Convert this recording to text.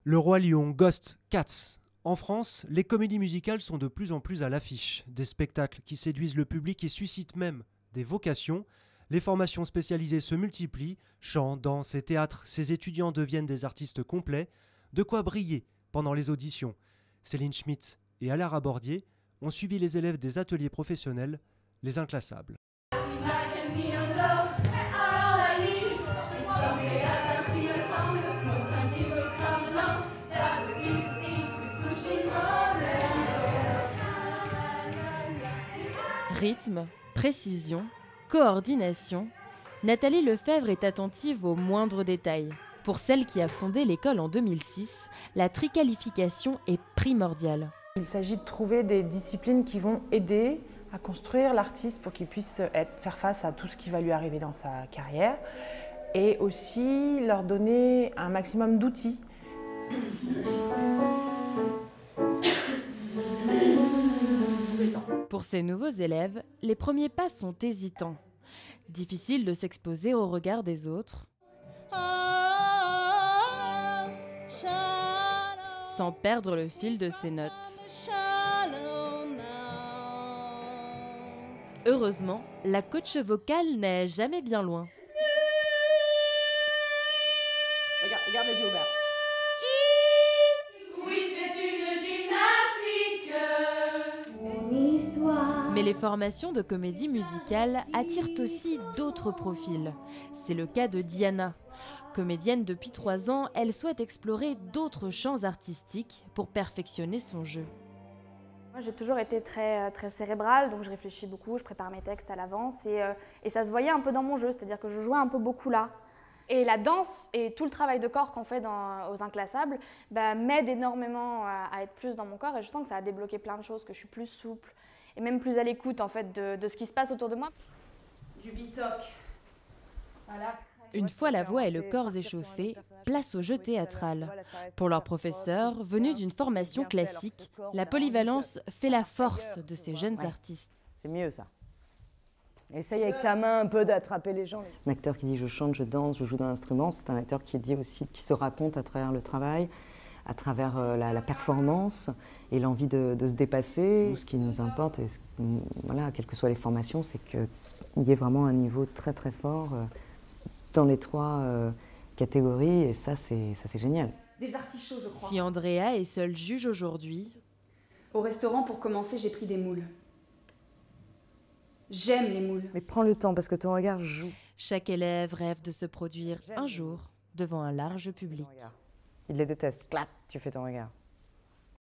Le Roi Lion, Ghost, Cats. En France, les comédies musicales sont de plus en plus à l'affiche. Des spectacles qui séduisent le public et suscitent même des vocations. Les formations spécialisées se multiplient. Chant, danse et théâtre, ces étudiants deviennent des artistes complets. De quoi briller pendant les auditions. Céline Schmitt et Alara Bordier ont suivi les élèves des ateliers professionnels, les inclassables. Rythme, précision, coordination, Nathalie Lefebvre est attentive aux moindres détails. Pour celle qui a fondé l'école en 2006, la triqualification est primordiale. Il s'agit de trouver des disciplines qui vont aider à construire l'artiste pour qu'il puisse faire face à tout ce qui va lui arriver dans sa carrière et aussi leur donner un maximum d'outils. Pour ces nouveaux élèves, les premiers pas sont hésitants. Difficile de s'exposer au regard des autres, sans perdre le fil de ses notes. Heureusement, la coach vocale n'est jamais bien loin. Regarde les yeux ouverts. Mais les formations de comédie musicale attirent aussi d'autres profils. C'est le cas de Diana. Comédienne depuis 3 ans, elle souhaite explorer d'autres champs artistiques pour perfectionner son jeu. Moi, j'ai toujours été très cérébrale, donc je réfléchis beaucoup, je prépare mes textes à l'avance et ça se voyait un peu dans mon jeu, c'est-à-dire que je jouais un peu beaucoup là. Et la danse et tout le travail de corps qu'on fait aux inclassables m'aide énormément à être plus dans mon corps et je sens que ça a débloqué plein de choses, que je suis plus souple et même plus à l'écoute en fait de ce qui se passe autour de moi. Du bitoc. Voilà. Une fois la voix et le corps échauffés, place au jeu théâtral. Pour leur professeur, venu d'une formation classique, la polyvalence fait la force de ces jeunes artistes. C'est mieux ça. Essaye avec ta main un peu d'attraper les gens. Un acteur qui dit je chante, je danse, je joue d'un instrument, c'est un acteur qui dit aussi, qui se raconte à travers le travail, à travers la performance et l'envie de se dépasser. Ce qui nous importe, voilà, quelles que soient les formations, c'est qu'il y ait vraiment un niveau très très fort dans les 3 catégories et ça c'est génial. Des artichauts, je crois. Si Andrea est seule juge aujourd'hui, au restaurant, pour commencer, j'ai pris des moules. J'aime les moules. Mais prends le temps parce que ton regard joue. chaque élève rêve de se produire un jour devant un large public. Il les déteste. Clac, tu fais ton regard.